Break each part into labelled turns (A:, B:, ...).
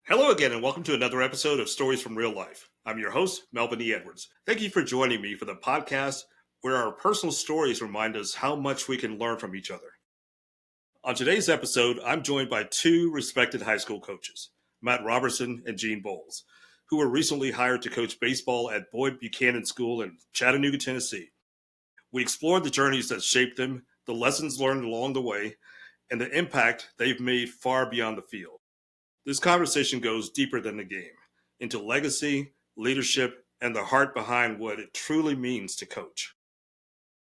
A: Hello again, and welcome to another episode of Stories from Real Life. I'm your host, Melvin E. Edwards. Thank you for joining me for the podcast where our personal stories remind us how much we can learn from each other. On today's episode, I'm joined by two respected high school coaches, Matt Roberson and Gene Bowles, who were recently hired to coach baseball at Boyd-Buchanan School in Chattanooga, Tennessee. We explored the journeys that shaped them, the lessons learned along the way, and the impact they've made far beyond the field. This conversation goes deeper than the game, into legacy, leadership, and the heart behind what it truly means to coach.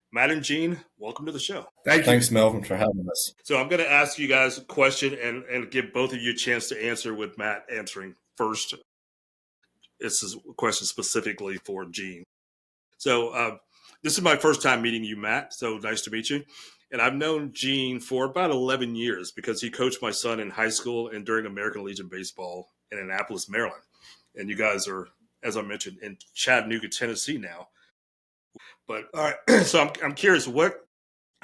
A: Matt and Gene, welcome to the show.
B: Thanks, Melvin, for having us.
A: So I'm going to ask you guys a question and give both of you a chance to answer, with Matt answering first. This is a question specifically for Gene. So this is my first time meeting you, Matt, so nice to meet you. And I've known Gene for about 11 years because he coached my son in high school and during American Legion baseball in Annapolis, Maryland. And you guys are, as I mentioned, in Chattanooga, Tennessee now. But all right, so I'm curious, what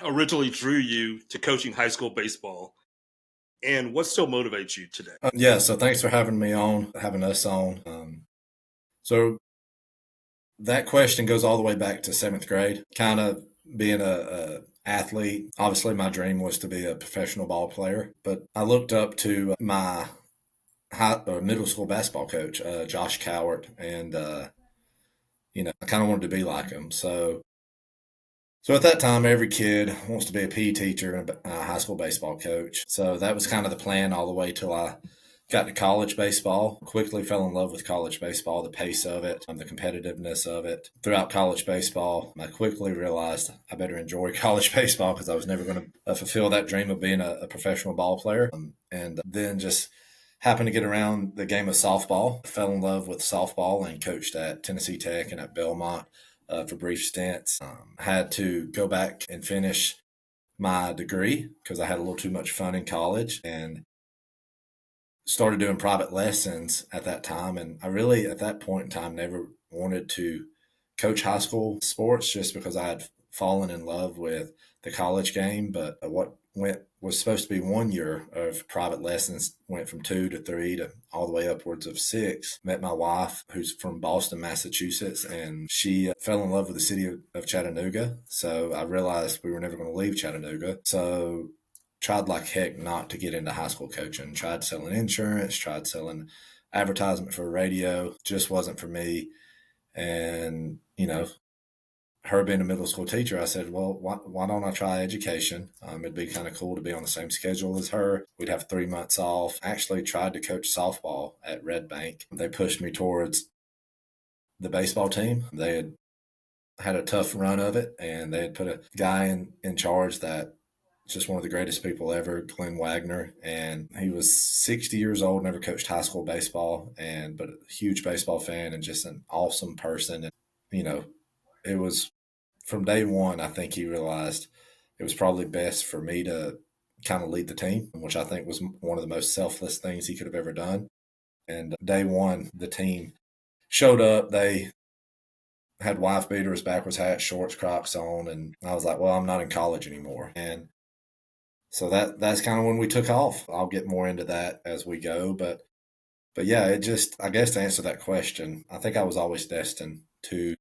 A: originally drew you to coaching high school baseball, and what still motivates you today?
B: So thanks for having us on. So that question goes all the way back to 7th grade, kind of being a athlete. Obviously, my dream was to be a professional ball player, but I looked up to my middle school basketball coach, Josh Cowart, and I kind of wanted to be like him. So at that time, every kid wants to be a PE teacher and a high school baseball coach. So that was kind of the plan all the way till I got to college baseball. Quickly fell in love with college baseball, the pace of it, the competitiveness of it. Throughout college baseball, I quickly realized I better enjoy college baseball because I was never going to fulfill that dream of being a professional ball player. And then just happened to get around the game of softball, fell in love with softball, and coached at Tennessee Tech and at Belmont for brief stints. Had to go back and finish my degree because I had a little too much fun in college, and started doing private lessons at that time. And I really, at that point in time, never wanted to coach high school sports just because I had fallen in love with the college game. But what was supposed to be 1 year of private lessons went from 2 to 3 to all the way upwards of 6. Met my wife, who's from Boston, Massachusetts, and she fell in love with the city of Chattanooga. So I realized we were never going to leave Chattanooga. So tried like heck not to get into high school coaching. Tried selling insurance, tried selling advertisement for radio. Just wasn't for me. And, her being a middle school teacher, I said, well, why don't I try education? It'd be kind of cool to be on the same schedule as her. We'd have 3 months off. Actually tried to coach softball at Red Bank. They pushed me towards the baseball team. They had a tough run of it, and they had put a guy in charge that just one of the greatest people ever, Glenn Wagner. And he was 60 years old, never coached high school baseball, but a huge baseball fan and just an awesome person. And, it was from day one, I think he realized it was probably best for me to kind of lead the team, which I think was one of the most selfless things he could have ever done. And day one, the team showed up. They had wife beaters, backwards hats, shorts, Crocs on. And I was like, well, I'm not in college anymore. And so that's kind of when we took off. I'll get more into that as we go. But yeah, I guess to answer that question, I think I was always destined to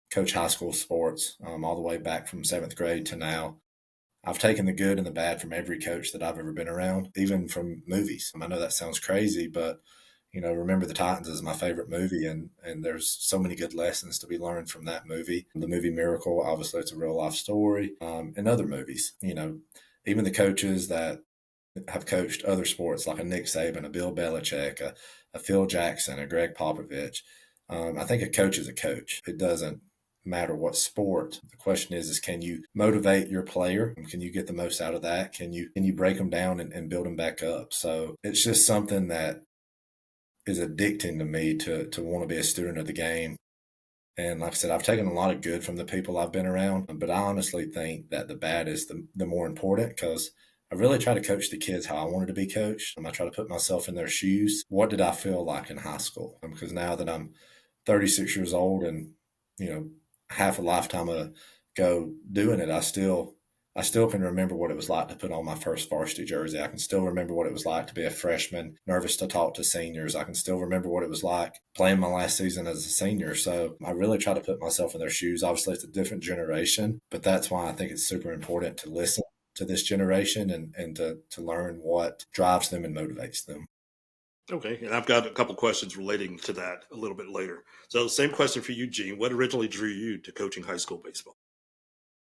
B: coach high school sports all the way back from 7th grade to now. I've taken the good and the bad from every coach that I've ever been around, even from movies. I know that sounds crazy, but Remember the Titans is my favorite movie, and there's so many good lessons to be learned from that movie. The movie Miracle, obviously it's a real life story, and other movies. Even the coaches that have coached other sports like a Nick Saban, a Bill Belichick, a Phil Jackson, a Greg Popovich. I think a coach is a coach. It doesn't matter what sport. The question is can you motivate your player? Can you get the most out of that? Can you break them down and build them back up? So it's just something that is addicting to me to want to be a student of the game. And like I said, I've taken a lot of good from the people I've been around, but I honestly think that the bad is the more important, because I really try to coach the kids how I wanted to be coached. I try to put myself in their shoes. What did I feel like in high school? Because now that I'm 36 years old and, half a lifetime ago doing it, I still I still can remember what it was like to put on my first varsity jersey. I can still remember what it was like to be a freshman, nervous to talk to seniors. I can still remember what it was like playing my last season as a senior. So I really try to put myself in their shoes. Obviously, it's a different generation, but that's why I think it's super important to listen to this generation and to learn what drives them and motivates them.
A: Okay, and I've got a couple questions relating to that a little bit later. So, same question for you, Gene. What originally drew you to coaching high school baseball?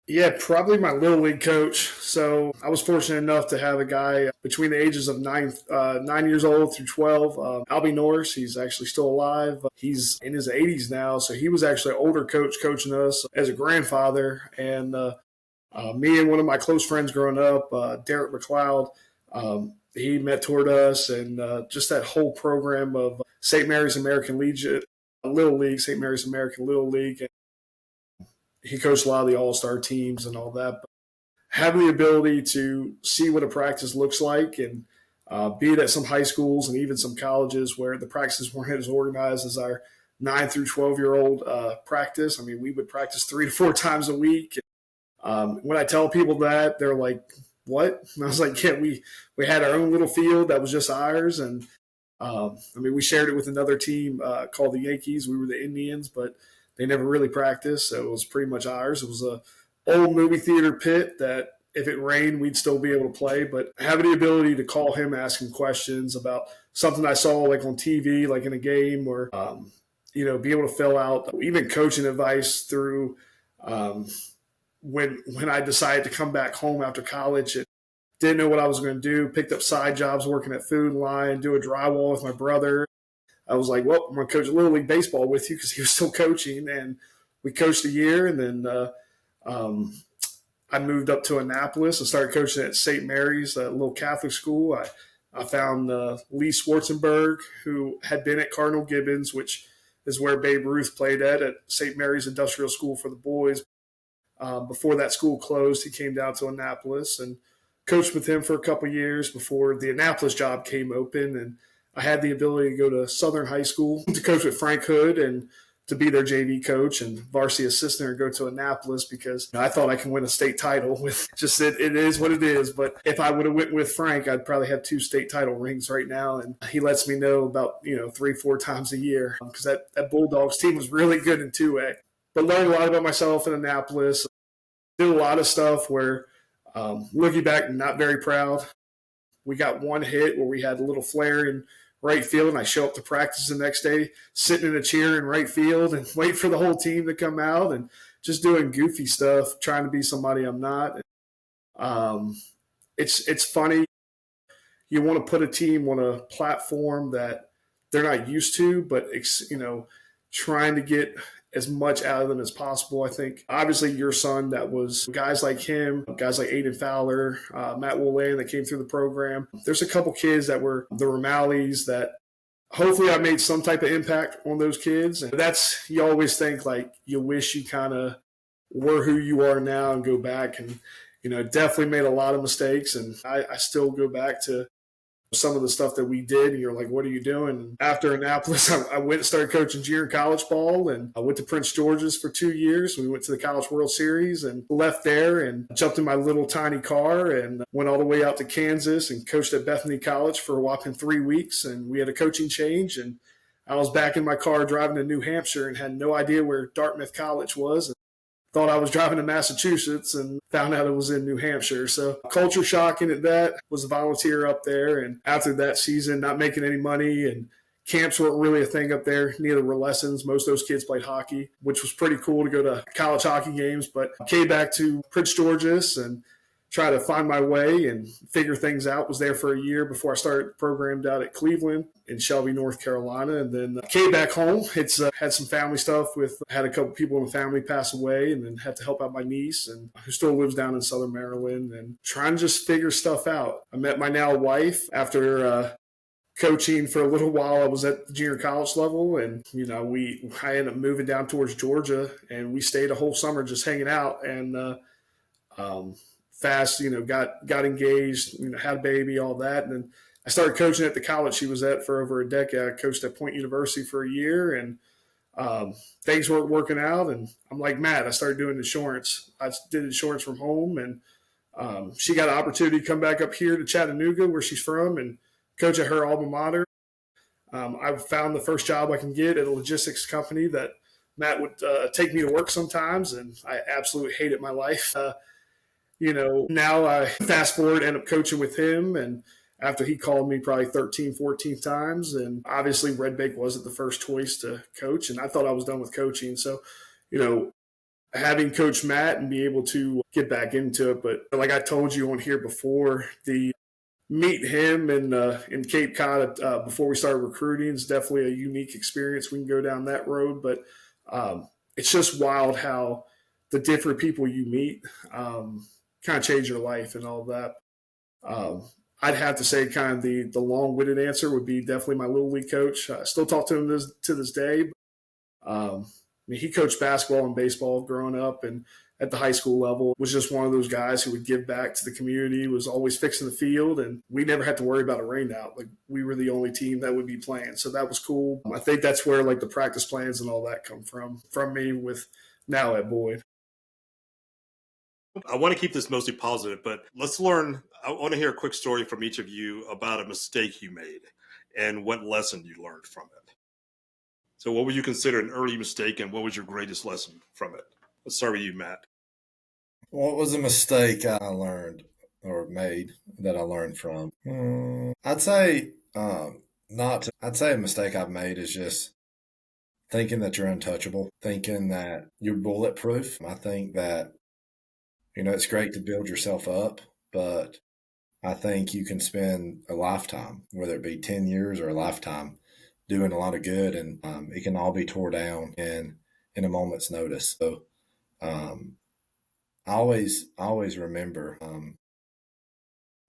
C: Yeah, probably my little league coach. So I was fortunate enough to have a guy between the ages of 9 years old through 12, Albie Norris. He's actually still alive. He's in his 80s now. So he was actually an older coach coaching us as a grandfather. And me and one of my close friends growing up, Derek McLeod, he mentored us, and just that whole program of St. Mary's American Legion, Little League, St. Mary's American Little League. And he coached a lot of the all-star teams and all that. But having the ability to see what a practice looks like, and be it at some high schools and even some colleges where the practices weren't as organized as our 9 through 12-year-old practice. I mean, we would practice 3 to 4 times a week. When I tell people that, they're like, what? And I was like, yeah, we had our own little field that was just ours. And I mean, we shared it with another team called the Yankees. We were the Indians, but they never really practiced, so it was pretty much ours. It was a old movie theater pit that if it rained, we'd still be able to play. But having the ability to call him, ask him questions about something I saw like on TV, like in a game, or be able to fill out even coaching advice through when I decided to come back home after college and didn't know what I was going to do. Picked up side jobs working at Food Line, doing drywall with my brother. I was like, well, I'm going to coach Little League baseball with you because he was still coaching. And we coached a year, and then I moved up to Annapolis and started coaching at St. Mary's, a little Catholic school. I found Lee Schwartzenberg, who had been at Cardinal Gibbons, which is where Babe Ruth played at St. Mary's Industrial School for the boys. Before that school closed, he came down to Annapolis and coached with him for a couple years before the Annapolis job came open. And I had the ability to go to Southern High School to coach with Frank Hood and to be their JV coach and varsity assistant, or go to Annapolis because I thought I can win a state title with just it is what it is. But if I would have went with Frank, I'd probably have 2 state title rings right now. And he lets me know about 3-4 times a year because that Bulldogs team was really good in 2A. But learned a lot about myself in Annapolis. Did a lot of stuff where, looking back, not very proud. We got one hit where we had a little flare in right field, and I show up to practice the next day, sitting in a chair in right field and wait for the whole team to come out and just doing goofy stuff, trying to be somebody I'm not. It's funny. You want to put a team on a platform that they're not used to, but trying to get as much out of them as possible. I think obviously your son, that was guys like him, guys like Aiden Fowler, Matt Woolan that came through the program. There's a couple kids that were the Romaleys that hopefully I made some type of impact on those kids. And you always think like you wish you kind of were who you are now and go back and, definitely made a lot of mistakes. And I still go back to some of the stuff that we did, and you're like, what are you doing? And after Annapolis, I went and started coaching junior college ball, and I went to Prince George's for 2 years. We went to the College World Series and left there and jumped in my little tiny car and went all the way out to Kansas and coached at Bethany College for a whopping 3 weeks. And we had a coaching change, and I was back in my car driving to New Hampshire and had no idea where Dartmouth College was. Thought I was driving to Massachusetts and found out it was in New Hampshire. So culture shocking at that. Was a volunteer up there. And after that season, not making any money, and camps weren't really a thing up there. Neither were lessons. Most of those kids played hockey, which was pretty cool to go to college hockey games. But came back to Prince George's and try to find my way and figure things out. Was there for a year before I started the program down at Cleveland in Shelby, North Carolina. And then came back home. It's had some family stuff had a couple people in the family pass away, and then had to help out my niece, and who still lives down in Southern Maryland, and trying to just figure stuff out. I met my now wife after coaching for a little while. I was at the junior college level, and I ended up moving down towards Georgia, and we stayed a whole summer just hanging out. And fast, got engaged, had a baby, all that. And then I started coaching at the college she was at for over a decade. I coached at Point University for a year, and things weren't working out. And I'm like, Matt, I started doing insurance. I did insurance from home, and She got an opportunity to come back up here to Chattanooga, where she's from, and coach at her alma mater. I found the first job I can get at a logistics company that Matt would take me to work sometimes, and I absolutely hated my life. Now I fast forward, end up coaching with him, and after he called me probably 13, 14 times, and obviously Red Bank wasn't the first choice to coach, and I thought I was done with coaching. So, having Coach Matt and be able to get back into it. But like I told you on here before, the meet him in Cape Cod before we started recruiting is definitely a unique experience. We can go down that road, but it's just wild how the different people you meet kind of change your life and all that. I'd have to say kind of the long-winded answer would be definitely my Little League coach. I still talk to him to this day. He coached basketball and baseball growing up, and at the high school level was just one of those guys who would give back to the community, was always fixing the field, and we never had to worry about a rain out. Like, we were the only team that would be playing. So that was cool. I think that's where like the practice plans and all that come from me with now at Boyd.
A: I want to keep this mostly positive, but let's learn. I want to hear a quick story from each of you about a mistake you made and what lesson you learned from it. So what would you consider an early mistake, and what was your greatest lesson from it? Let's start with you, Matt.
B: What was a mistake I learned or made that I learned from? I'd say I'd say a mistake I've made is just thinking that you're untouchable, thinking that you're bulletproof. I think that, it's great to build yourself up, but I think you can spend a lifetime, whether it be 10 years or a lifetime, doing a lot of good, and it can all be tore down in a moment's notice. So I always remember,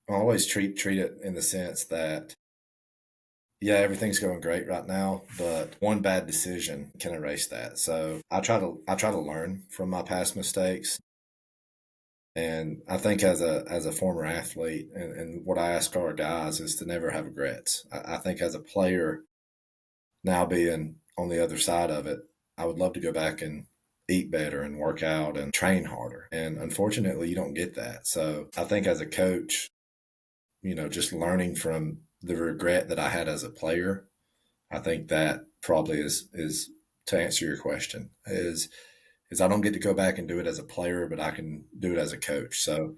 B: I always treat it in the sense that, yeah, everything's going great right now, but one bad decision can erase that. So I try to learn from my past mistakes. And I think as a former athlete, and what I ask our guys is to never have regrets. I think as a player, now being on the other side of it, I would love to go back and eat better and work out and train harder. And unfortunately, you don't get that. So I think as a coach, just learning from the regret that I had as a player, I think that probably is to answer your question, is I don't get to go back and do it as a player, but I can do it as a coach. So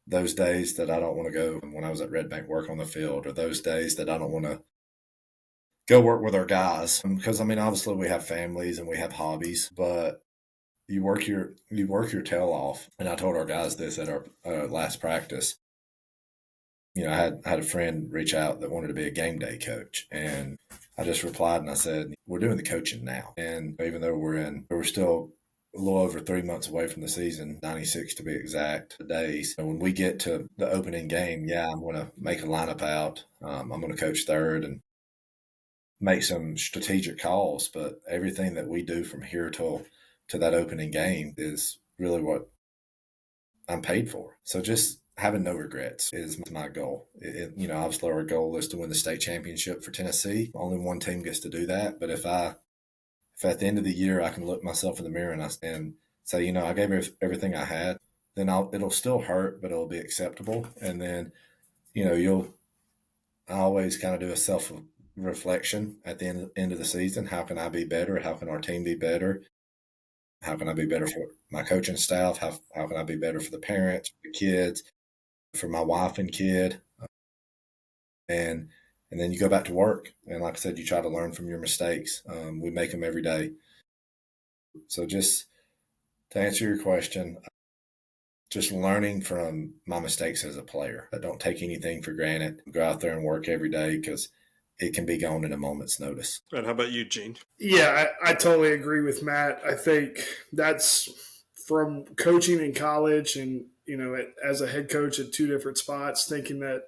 B: those days that I don't want to go when I was at Red Bank work on the field, or those days that I don't want to go work with our guys, because obviously we have families and we have hobbies, but you work your tail off. And I told our guys this at our last practice. I had a friend reach out that wanted to be a game day coach, and I just replied and I said, we're doing the coaching now. And even though we're still a little over 3 months away from the season, 96 to be exact days. And when we get to the opening game, I'm going to make a lineup out. I'm going to coach third and make some strategic calls. But everything that we do from here to that opening game is really what I'm paid for. So just having no regrets is my goal. Obviously our goal is to win the state championship for Tennessee. Only one team gets to do that. But if at the end of the year I can look myself in the mirror and say, I gave everything I had, then it'll still hurt, but it'll be acceptable. And then, I always kind of do a self-reflection at the end of the season. How can I be better? How can our team be better? How can I be better for my coaching staff? How can I be better for the parents, the kids, for my wife and kid? And then you go back to work. And like I said, you try to learn from your mistakes. We make them every day. So just to answer your question, just learning from my mistakes as a player. I don't take anything for granted. Go out there and work every day, because it can be gone in a moment's notice.
A: And how about you, Gene?
C: Yeah, I totally agree with Matt. I think that's from coaching in college and, as a head coach at two different spots, thinking that,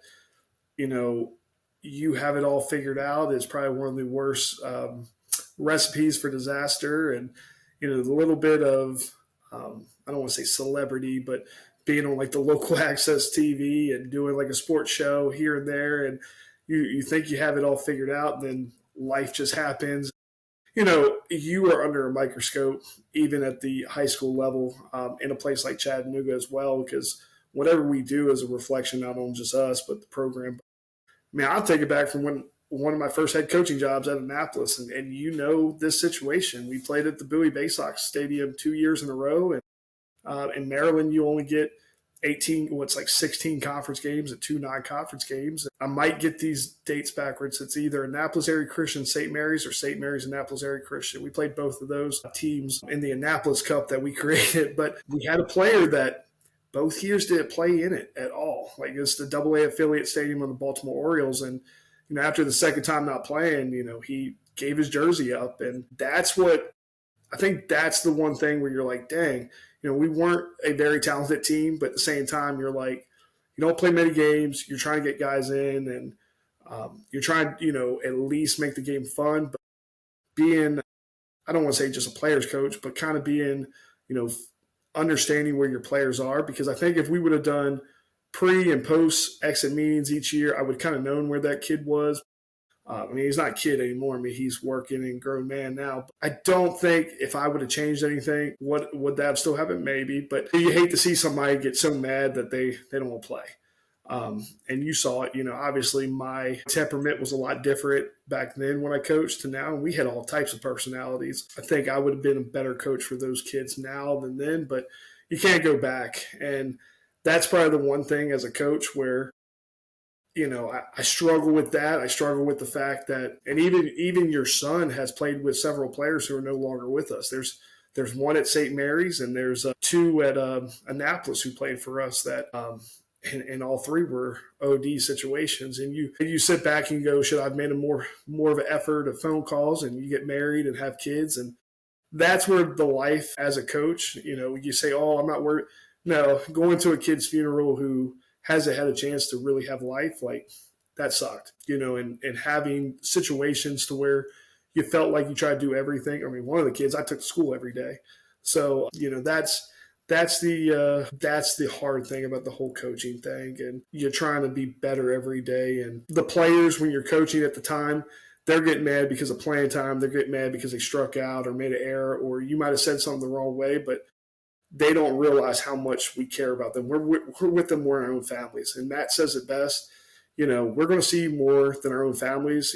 C: you have it all figured out is probably one of the worst recipes for disaster. And, the little bit of, I don't want to say celebrity, but being on like the local access TV and doing like a sports show here and there. And you think you have it all figured out, and then life just happens. You are under a microscope, even at the high school level, in a place like Chattanooga as well, because whatever we do is a reflection not on just us, but the program. I mean, I'll take it back from when one of my first head coaching jobs at Annapolis, and you know this situation. We played at the Bowie Bay Sox Stadium 2 years in a row, and in Maryland, you only get 16 conference games and 2 non-conference games. I might get these dates backwards. It's either Annapolis Area Christian St. Mary's or St. Mary's Annapolis Area Christian. We played both of those teams in the Annapolis Cup that we created, but we had a player that both years didn't play in it at all. Like, it's the AA affiliate stadium of the Baltimore Orioles, and after the second time not playing, he gave his jersey up, and that's what I think. That's the one thing where you're like, dang. We weren't a very talented team, but at the same time, you're like, you don't play many games. You're trying to get guys in, and you're trying, at least make the game fun. But being, I don't want to say just a player's coach, but kind of being, understanding where your players are. Because I think if we would have done pre and post exit meetings each year, I would kind of known where that kid was. He's not a kid anymore. He's working and grown man now. I don't think if I would have changed anything, would that have still happened? Maybe. But you hate to see somebody get so mad that they don't want to play. And you saw it. Obviously my temperament was a lot different back then when I coached to now. And we had all types of personalities. I think I would have been a better coach for those kids now than then. But you can't go back. And that's probably the one thing as a coach where I struggle with that. I struggle with the fact that, and even your son has played with several players who are no longer with us. There's one at St. Mary's, and there's 2 at Annapolis who played for us that, and all 3 were OD situations. And you sit back and go, should I have made a more of an effort of phone calls? And you get married and have kids, and that's where the life as a coach. You say, oh, I'm not worried. No, going to a kid's funeral who hasn't had a chance to really have life, like that sucked, and having situations to where you felt like you tried to do everything. One of the kids I took to school every day. So, that's the hard thing about the whole coaching thing. And you're trying to be better every day. And the players, when you're coaching at the time, they're getting mad because of playing time. They're getting mad because they struck out or made an error, or you might have said something the wrong way, but they don't realize how much we care about them. We're with them. We're in our own families. And Matt says it best. We're going to see you more than our own families.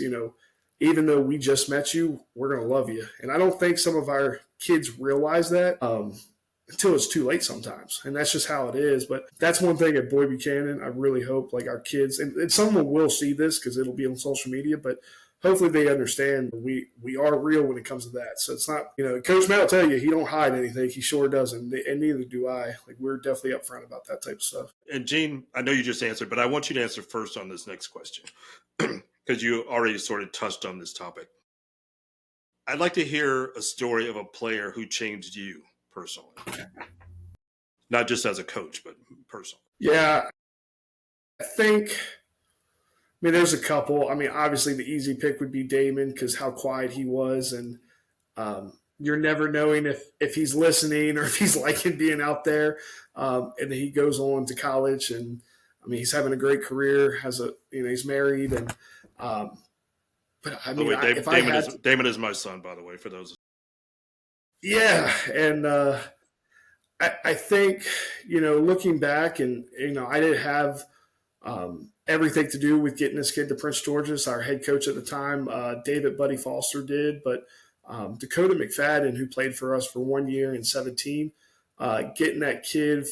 C: Even though we just met you, we're going to love you. And I don't think some of our kids realize that until it's too late sometimes. And that's just how it is. But that's one thing at Boyd-Buchanan. I really hope like our kids, and someone will see this because it'll be on social media, but hopefully they understand we are real when it comes to that. So it's not, Coach Matt will tell you he don't hide anything. He sure doesn't, and neither do I. Like, we're definitely upfront about that type of stuff.
A: And Gene, I know you just answered, but I want you to answer first on this next question because you already sort of touched on this topic. I'd like to hear a story of a player who changed you personally, not just as a coach, but personally.
C: Yeah, I think. There's a couple. Obviously the easy pick would be Damon because how quiet he was, and you're never knowing if he's listening or if he's liking being out there. And then he goes on to college, and he's having a great career. He's married, and but
A: Damon is my son, by the way, for those.
C: Yeah, and I think looking back, and I didn't have. Everything to do with getting this kid to Prince George's. Our head coach at the time, David Buddy Foster, did, but Dakota McFadden, who played for us for 1 year in 17, getting that kid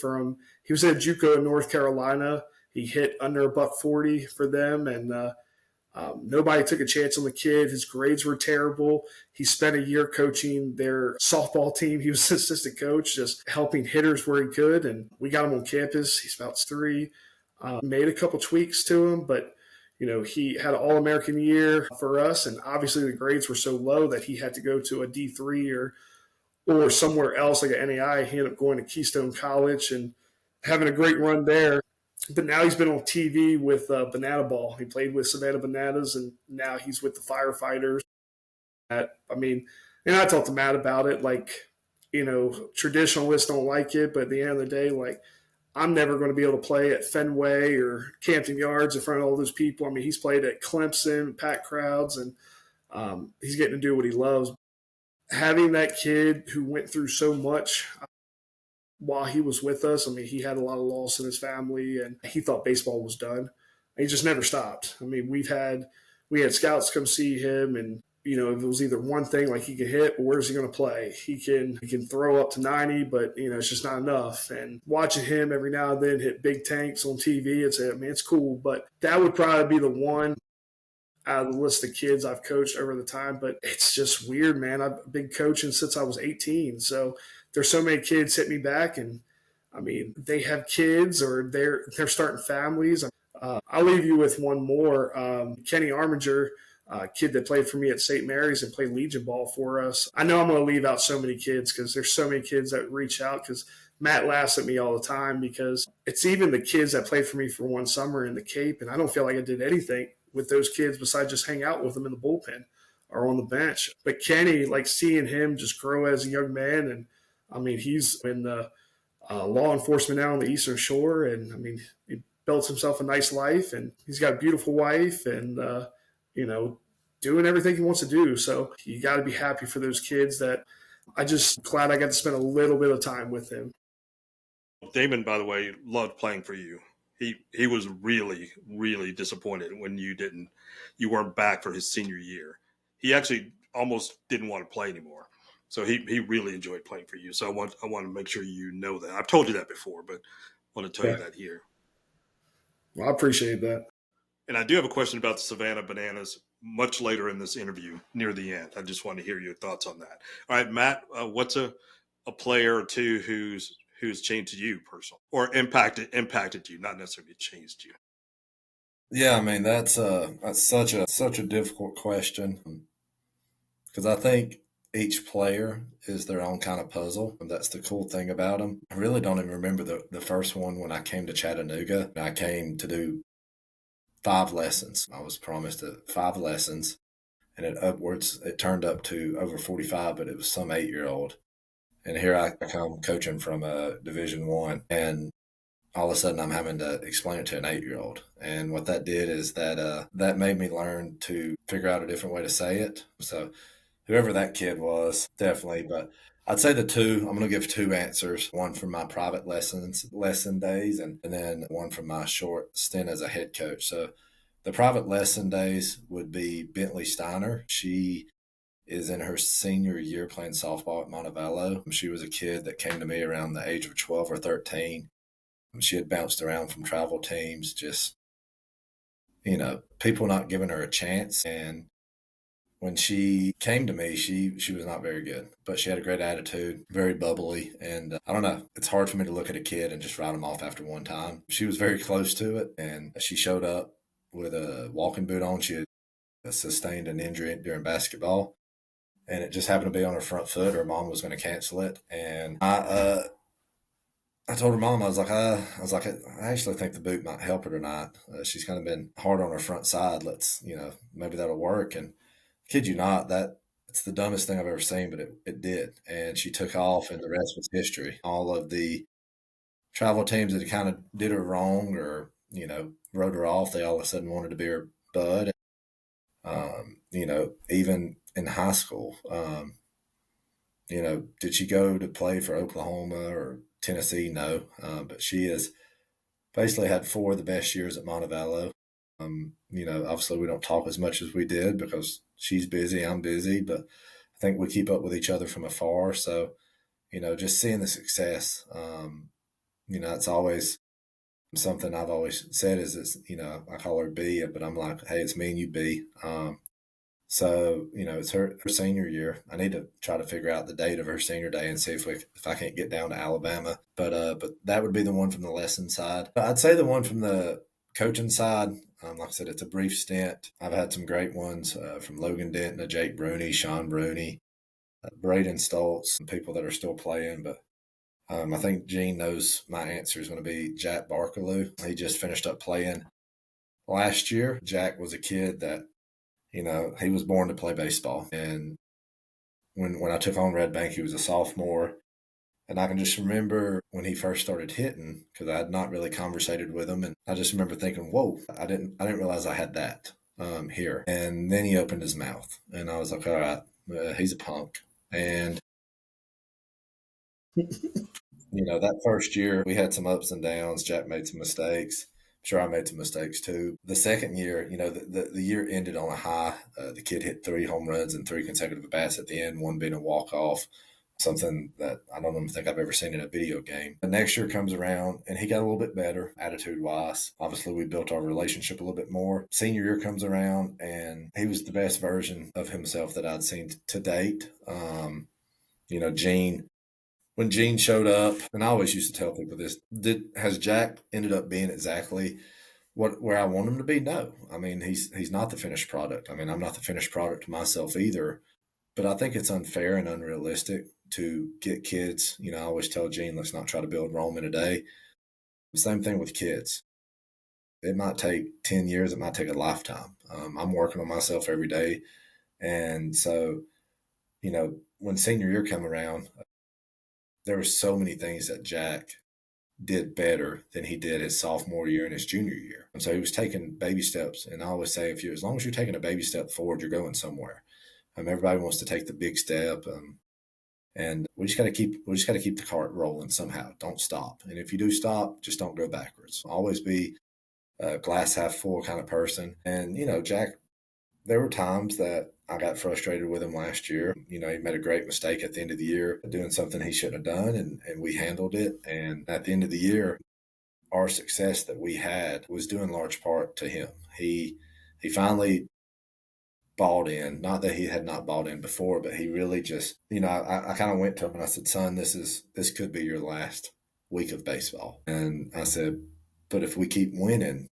C: he was at JUCO in North Carolina. He hit under $140 for them, and nobody took a chance on the kid. His grades were terrible. He spent a year coaching their softball team. He was assistant coach, just helping hitters where he could, and we got him on campus. He's about 3. Made a couple tweaks to him, but he had an All-American year for us, and obviously the grades were so low that he had to go to a D3 or somewhere else like an NAI. He ended up going to Keystone College and having a great run there. But now he's been on TV with Banana Ball. He played with Savannah Bananas, and now he's with the Firefighters. And I talked to Matt about it. Like, traditionalists don't like it, but at the end of the day, like, I'm never going to be able to play at Fenway or Campton Yards in front of all those people. He's played at Clemson, packed crowds, and he's getting to do what he loves. Having that kid who went through so much, while he was with us. I mean, he had a lot of loss in his family, and he thought baseball was done. He just never stopped. I mean, we had scouts come see him, and if it was either one thing like he could hit, or where's he going to play? He can throw up to 90, but it's just not enough. And watching him every now and then hit big tanks on TV, it's cool. But that would probably be the one out of the list of kids I've coached over the time. But it's just weird, man. I've been coaching since I was 18. So there's so many kids hit me back, and I mean, they have kids or they're starting families. I'll leave you with one more. Kenny Arminger, kid that played for me at St. Mary's and played Legion ball for us. I know I'm going to leave out so many kids because there's so many kids that reach out, because Matt laughs at me all the time because it's even the kids that played for me for one summer in the Cape, and I don't feel like I did anything with those kids besides just hang out with them in the bullpen or on the bench. But Kenny, like seeing him just grow as a young man, and I mean, he's in the law enforcement now on the Eastern Shore, and I mean, he built himself a nice life, and he's got a beautiful wife, and doing everything he wants to do. So you got to be happy for those kids. That I just glad I got to spend a little bit of time with him.
A: Damon, by the way, loved playing for you. He was really, really disappointed when you weren't back for his senior year. He actually almost didn't want to play anymore. So he really enjoyed playing for you. So I want to make sure you know that. I've told you that before, but I want to tell you that here.
C: Well, I appreciate that.
A: And I do have a question about the Savannah Bananas much later in this interview, near the end. I just want to hear your thoughts on that. All right, Matt, what's a player or two who's changed you personally, or impacted you, not necessarily changed you?
B: Yeah, I mean that's such a difficult question, because I think each player is their own kind of puzzle, and that's the cool thing about them. I really don't even remember the first one when I came to Chattanooga. I came to do 5 lessons. I was promised 5 lessons, and it turned up to over 45, but it was some 8-year-old. And here I come coaching from a Division I, and all of a sudden I'm having to explain it to an 8-year-old. And what that did is that made me learn to figure out a different way to say it. So whoever that kid was, definitely. But I'd say I'm going to give 2 answers, one from my private lesson days, and then one from my short stint as a head coach. So the private lesson days would be Bentley Steiner. She is in her senior year playing softball at Montevallo. She was a kid that came to me around the age of 12 or 13. She had bounced around from travel teams, just, people not giving her a chance. And when she came to me, she was not very good, but she had a great attitude, very bubbly. And I don't know, it's hard for me to look at a kid and just write them off after one time. She was very close to it, and she showed up with a walking boot on. She had sustained an injury during basketball, and it just happened to be on her front foot. Her mom was going to cancel it, and I told her mom, I was like, I actually think the boot might help her tonight. She's kind of been hard on her front side. Let's, maybe that'll work. And kid you not, it's the dumbest thing I've ever seen, but it did. And she took off, and the rest was history. All of the travel teams that kind of did her wrong or, wrote her off, they all of a sudden wanted to be her bud. Even in high school, did she go to play for Oklahoma or Tennessee? No. But she has basically had 4 of the best years at Montevallo. Obviously we don't talk as much as we did because she's busy, I'm busy, but I think we keep up with each other from afar. So, just seeing the success, it's always something I've always said is, I call her B, but I'm like, hey, it's me and you, B. So, it's her senior year. I need to try to figure out the date of her senior day and see if I can't get down to Alabama. But that would be the one from the lesson side. I'd say the one from the coaching side, like I said, it's a brief stint. I've had some great ones from Logan Denton to Jake Bruni, Sean Bruni, Braden Stoltz, some people that are still playing. But I think Gene knows my answer is going to be Jack Barkaloo. He just finished up playing last year. Jack was a kid that, he was born to play baseball. And when I took on Red Bank, he was a sophomore. And I can just remember when he first started hitting, because I had not really conversated with him. And I just remember thinking, whoa, I didn't realize I had that here. And then he opened his mouth. And I was like, all right, he's a punk. And That first year we had some ups and downs. Jack made some mistakes. I'm sure I made some mistakes too. The second year, the year ended on a high. The kid hit 3 home runs and 3 consecutive bats at the end, one being a walk-off, something that I don't even think I've ever seen in a video game. The next year comes around and he got a little bit better attitude-wise. Obviously, we built our relationship a little bit more. Senior year comes around and he was the best version of himself that I'd seen to date. Gene, when Gene showed up, and I always used to tell people this, has Jack ended up being exactly where I want him to be? No. I mean, he's not the finished product. I mean, I'm not the finished product myself either. But I think it's unfair and unrealistic to get kids. I always tell Gene, let's not try to build Rome in a day. Same thing with kids. It might take 10 years. It might take a lifetime. I'm working on myself every day. And so, when senior year came around, there were so many things that Jack did better than he did his sophomore year and his junior year. And so he was taking baby steps. And I always say, as long as you're taking a baby step forward, you're going somewhere. Everybody wants to take the big step, and we just got to keep the cart rolling somehow. Don't stop, and if you do stop, just don't go backwards. Always be a glass half full kind of person. And Jack, there were times that I got frustrated with him last year. He made a great mistake at the end of the year, doing something he shouldn't have done, and we handled it. And at the end of the year, our success that we had was due in large part to him. He finally bought in. Not that he had not bought in before, but he really just, I kind of went to him and I said, son, this could be your last week of baseball. And I said, but if we keep winning,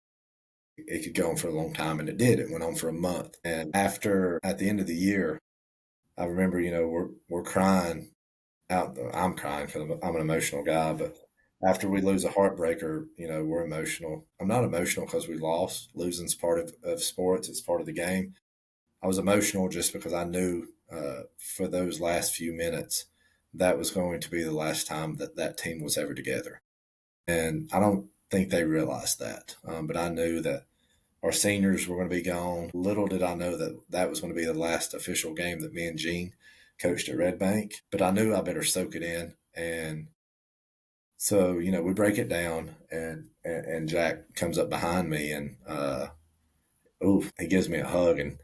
B: it could go on for a long time. And it did. It went on for a month. And at the end of the year, I remember, we're crying out. I'm crying because I'm an emotional guy, but after we lose a heartbreaker, we're emotional. I'm not emotional because we lost. Losing's part of sports. It's part of the game. I was emotional just because I knew for those last few minutes that was going to be the last time that team was ever together. And I don't think they realized that. But I knew that our seniors were going to be gone. Little did I know that was going to be the last official game that me and Gene coached at Red Bank. But I knew I better soak it in. And so, we break it down and Jack comes up behind me and he gives me a hug and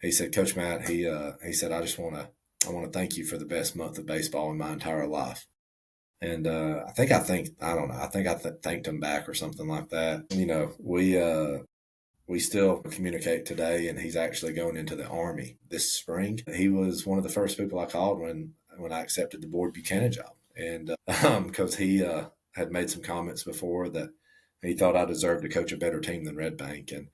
B: he said, Coach Matt, he said, I want to thank you for the best month of baseball in my entire life. And I think I thanked him back or something like that. We still communicate today, and he's actually going into the Army this spring. He was one of the first people I called when I accepted the Boyd-Buchanan job. And because he had made some comments before that he thought I deserved to coach a better team than Red Bank. And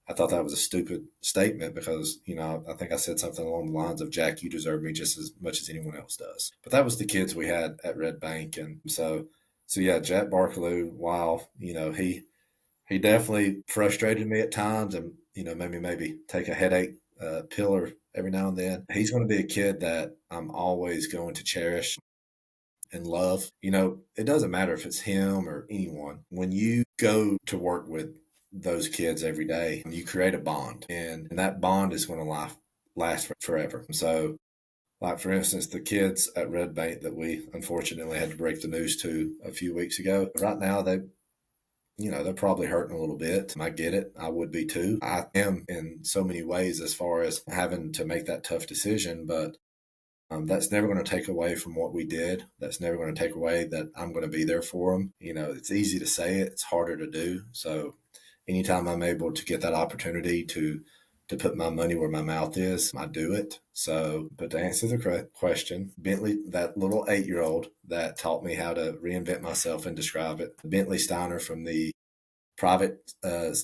B: I thought that was a stupid statement because, I think I said something along the lines of, Jack, you deserve me just as much as anyone else does. But that was the kids we had at Red Bank. And so yeah, Jack Barkaloo, while, he definitely frustrated me at times and, made me maybe take a headache pill every now and then. He's going to be a kid that I'm always going to cherish and love. It doesn't matter if it's him or anyone. When you go to work with those kids every day, you create a bond, and that bond is going to last forever. So, like for instance, the kids at Red Bank that we unfortunately had to break the news to a few weeks ago, right now they're probably hurting a little bit. I get it. I would be too. I am in so many ways as far as having to make that tough decision, but that's never going to take away from what we did. That's never going to take away that I'm going to be there for them. It's easy to say it. It's harder to do. So anytime I'm able to get that opportunity to put my money where my mouth is, I do it. So, but to answer the question, Bentley, that little 8-year-old that taught me how to reinvent myself and describe it, Bentley Steiner from the private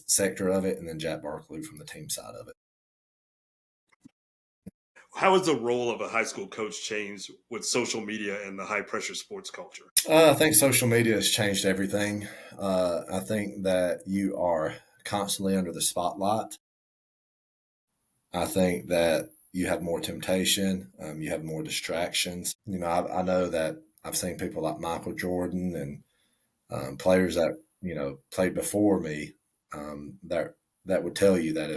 B: sector of it, and then Jack Barkaloo from the team side of it.
A: How has the role of a high school coach changed with social media and the high pressure sports culture?
B: I think social media has changed everything. I think that you are constantly under the spotlight. I think that you have more temptation. You have more distractions. I know that I've seen people like Michael Jordan and players that, played before me that would tell you that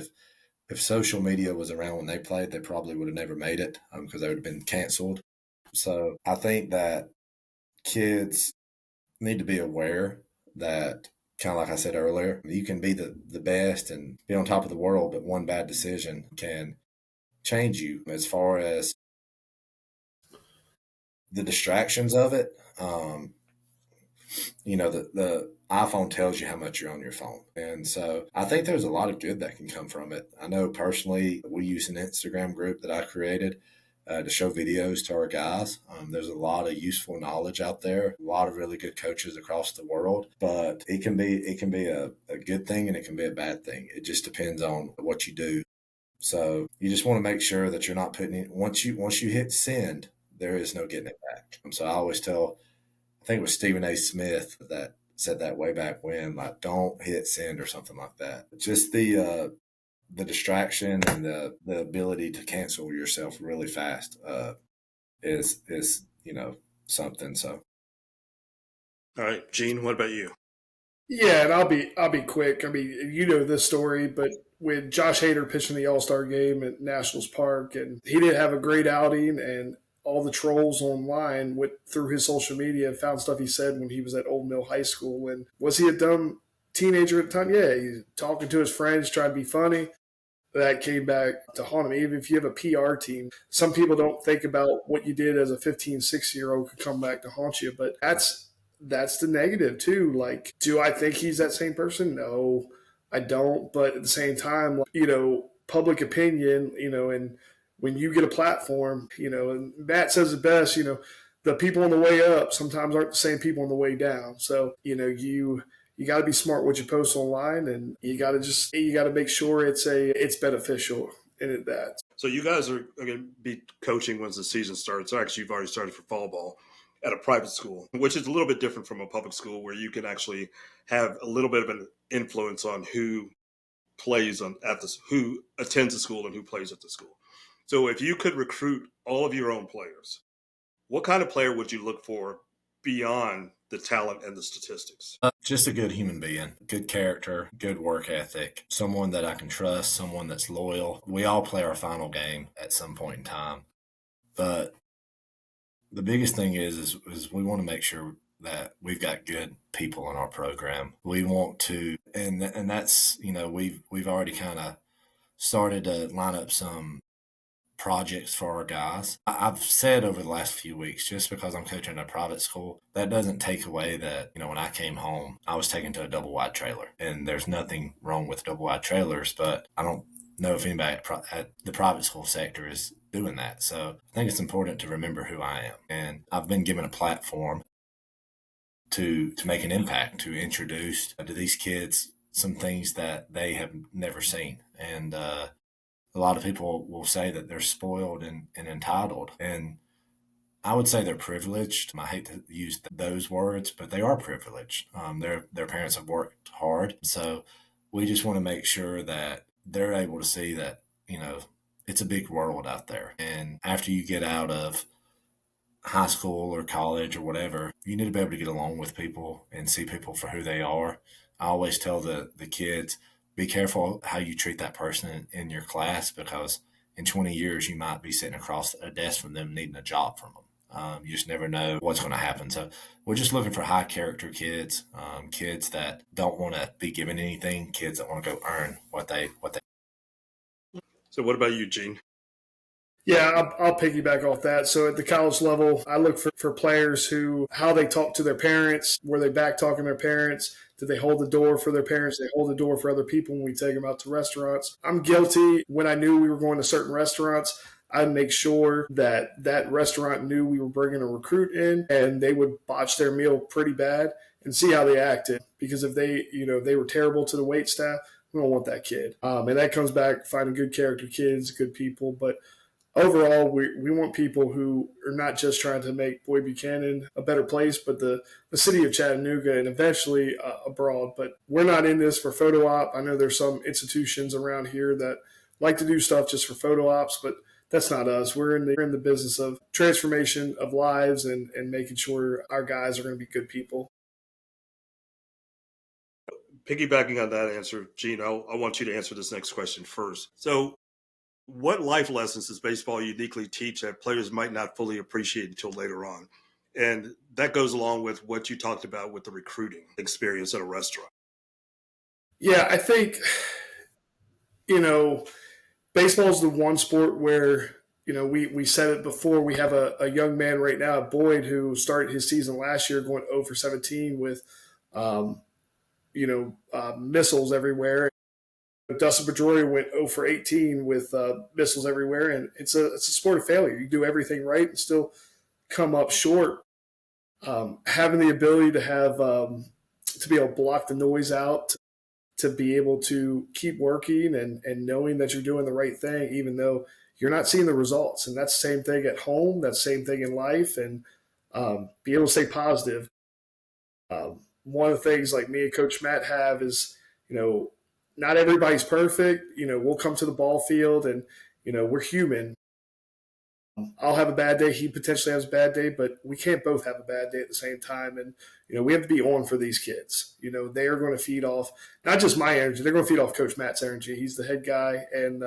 B: if social media was around when they played, they probably would have never made it because they would have been canceled. So I think that kids need to be aware that, kind of like I said earlier, you can be the best and be on top of the world, but one bad decision can change you as far as the distractions of it. The iPhone tells you how much you're on your phone. And so I think there's a lot of good that can come from it. I know personally, we use an Instagram group that I created to show videos to our guys. There's a lot of useful knowledge out there, a lot of really good coaches across the world, but it can be a good thing and it can be a bad thing. It just depends on what you do. So you just want to make sure that you're not putting it, once you hit send, there is no getting it back. So I always tell, I think it was Stephen A. Smith that said that way back when, like, don't hit send or something like that. Just the distraction and the ability to cancel yourself really fast is something. So,
A: All right, Gene, what about you?
C: Yeah, and I'll be quick. I mean, you know this story, but when Josh Hader pitched in the All Star game at Nationals Park, and he didn't have a great outing, and all the trolls online went through his social media and found stuff he said when he was at Old Mill High School. And was he a dumb teenager at the time? Yeah, he's talking to his friends, trying to be funny. That came back to haunt him. Even if you have a PR team, some people don't think about what you did as a 15, 16-year-old could come back to haunt you. But that's the negative too. Like, do I think he's that same person? No, I don't. But at the same time, public opinion, and when you get a platform, and Matt says it best, the people on the way up sometimes aren't the same people on the way down. So, you got to be smart what you post online, and you got to make sure it's beneficial in that.
A: So you guys are going to be coaching once the season starts. Actually, you've already started for fall ball at a private school, which is a little bit different from a public school where you can actually have a little bit of an influence on who who attends the school and who plays at the school. So if you could recruit all of your own players, what kind of player would you look for beyond the talent and the statistics?
B: Just a good human being, good character, good work ethic, someone that I can trust, someone that's loyal. We all play our final game at some point in time, but the biggest thing is we want to make sure that we've got good people in our program. We want to, and that's, we've already kind of started to line up some projects for our guys. I've said over the last few weeks, just because I'm coaching a private school, that doesn't take away that, when I came home, I was taken to a double wide trailer. And there's nothing wrong with double wide trailers, but I don't know if anybody at the private school sector is doing that. So I think it's important to remember who I am. And I've been given a platform to make an impact, to introduce to these kids some things that they have never seen. And a lot of people will say that they're spoiled and entitled. And I would say they're privileged. I hate to use those words, but they are privileged. Their parents have worked hard. So we just want to make sure that they're able to see that, it's a big world out there. And after you get out of high school or college or whatever, you need to be able to get along with people and see people for who they are. I always tell the kids, be careful how you treat that person in your class, because in 20 years, you might be sitting across a desk from them needing a job from them. You just never know what's going to happen. So we're just looking for high character kids, kids that don't want to be given anything, kids that want to go earn what they.
A: So what about you, Gene?
C: Yeah, I'll piggyback off that. So at the college level, I look for players how they talk to their parents. Were they back talking to their parents? Did they hold the door for their parents? Did they hold the door for other people when we take them out to restaurants? I'm guilty. When I knew we were going to certain restaurants, I'd make sure that restaurant knew we were bringing a recruit in, and they would botch their meal pretty bad and see how they acted. Because if they were terrible to the wait staff, we don't want that kid. And that comes back finding good character kids, good people. But overall, we want people who are not just trying to make Boyd-Buchanan a better place, but the city of Chattanooga and eventually abroad. But we're not in this for photo op. I know there's some institutions around here that like to do stuff just for photo ops, but that's not us. We're in the business of transformation of lives and making sure our guys are going to be good people.
A: Piggybacking on that answer, Gene, I want you to answer this next question first. So what life lessons does baseball uniquely teach that players might not fully appreciate until later on? And that goes along with what you talked about with the recruiting experience at a restaurant.
C: Yeah, I think, you know, baseball is the one sport where, we said it before. We have a young man right now, Boyd, who started his season last year going 0 for 17 with, missiles everywhere. Dustin Pedroia went 0 for 18 with missiles everywhere, and it's a sport of failure. You do everything right and still come up short. Having the ability to have to be able to block the noise out, to be able to keep working and knowing that you're doing the right thing, even though you're not seeing the results. And that's the same thing at home. That's the same thing in life. And be able to stay positive. One of the things like me and Coach Matt have is, not everybody's perfect. We'll come to the ball field and, we're human. I'll have a bad day. He potentially has a bad day, but we can't both have a bad day at the same time. And, we have to be on for these kids. They are going to feed off not just my energy. They're going to feed off Coach Matt's energy. He's the head guy. And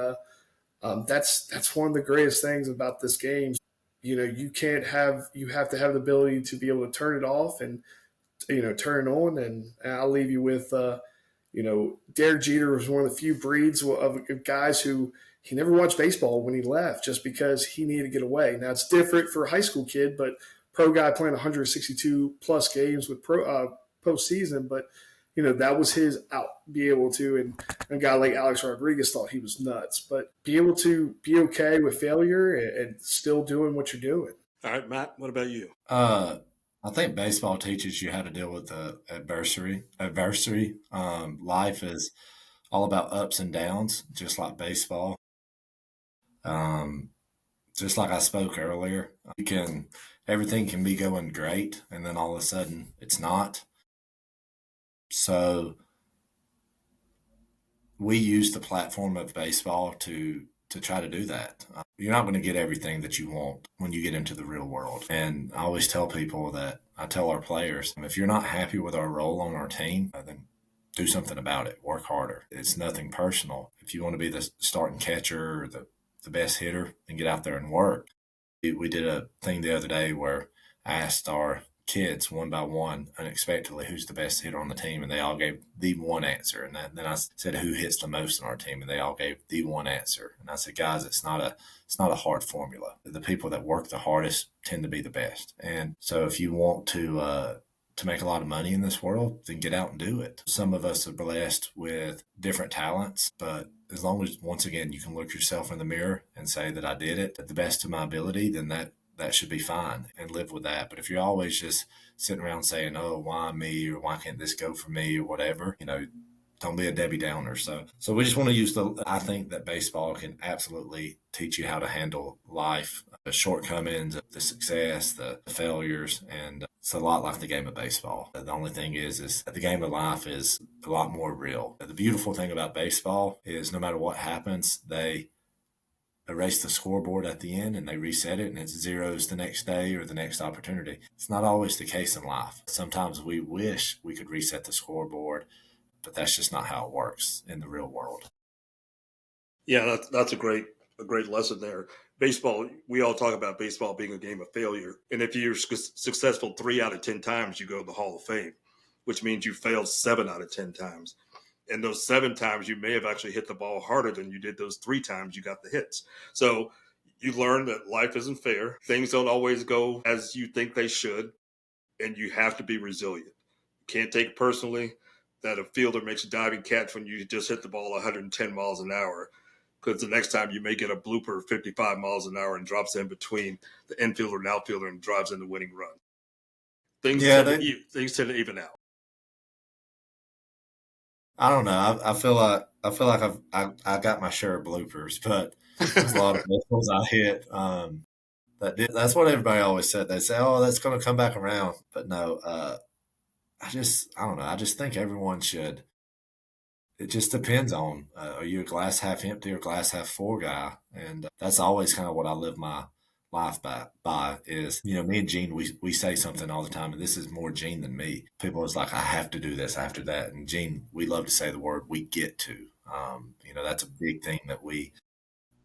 C: that's one of the greatest things about this game. You have to have the ability to be able to turn it off and, turn it on. And I'll leave you with, Derek Jeter was one of the few breeds of guys who he never watched baseball when he left just because he needed to get away. Now, it's different for a high school kid, but pro guy playing 162-plus games with postseason, but, that was his out, be able to. And a guy like Alex Rodriguez thought he was nuts, but be able to be okay with failure and still doing what you're doing.
A: All right, Matt, what about you?
B: I think baseball teaches you how to deal with adversity. Life is all about ups and downs, just like baseball. Just like I spoke earlier, everything can be going great, and then all of a sudden it's not. So we use the platform of baseball to try to do that. You're not going to get everything that you want when you get into the real world. And I always tell people that, I tell our players, if you're not happy with our role on our team, then do something about it. Work harder. It's nothing personal. If you want to be the starting catcher or the best hitter, then get out there and work. We did a thing the other day where I asked our kids one by one unexpectedly who's the best hitter on the team, and they all gave the one answer. And then I said who hits the most on our team, and they all gave the one answer. And I said, guys, it's not a hard formula. The people that work the hardest tend to be the best. And so if you want to make a lot of money in this world, then get out and do it. Some of us are blessed with different talents, but as long as, once again, you can look yourself in the mirror and say that I did it at the best of my ability, then that should be fine, and live with that. But if you're always just sitting around saying, oh, why me, or why can't this go for me, or whatever, don't be a Debbie Downer. So we just want to use I think that baseball can absolutely teach you how to handle life, the shortcomings, the success, the failures, and it's a lot like the game of baseball. The only thing is the game of life is a lot more real. The beautiful thing about baseball is no matter what happens, they erase the scoreboard at the end and they reset it, and it's zeros the next day or the next opportunity. It's not always the case in life. Sometimes we wish we could reset the scoreboard, but that's just not how it works in the real world.
A: Yeah, that's a great lesson there. Baseball, we all talk about baseball being a game of failure. And if you're successful 3 out of 10 times, you go to the Hall of Fame, which means you failed 7 out of 10 times. And those 7 times, you may have actually hit the ball harder than you did those 3 times you got the hits. So you learn that life isn't fair. Things don't always go as you think they should, and you have to be resilient. You can't take it personally that a fielder makes a diving catch when you just hit the ball 110 miles an hour, because the next time you may get a blooper 55 miles an hour and drops in between the infielder and outfielder and drives in the winning run. Things tend to even out.
B: I don't know. I feel like I got my share of bloopers, but there's a lot of missiles I hit. That's what everybody always said. They say, "Oh, that's going to come back around," but no. I don't know. I just think everyone should. It just depends on are you a glass half empty or glass half full guy, and that's always kind of what I live my life by is, me and Gene, we say something all the time, and this is more Gene than me. People is like, I have to do this, I have to do that. And Gene, we love to say the word we get to. That's a big thing that we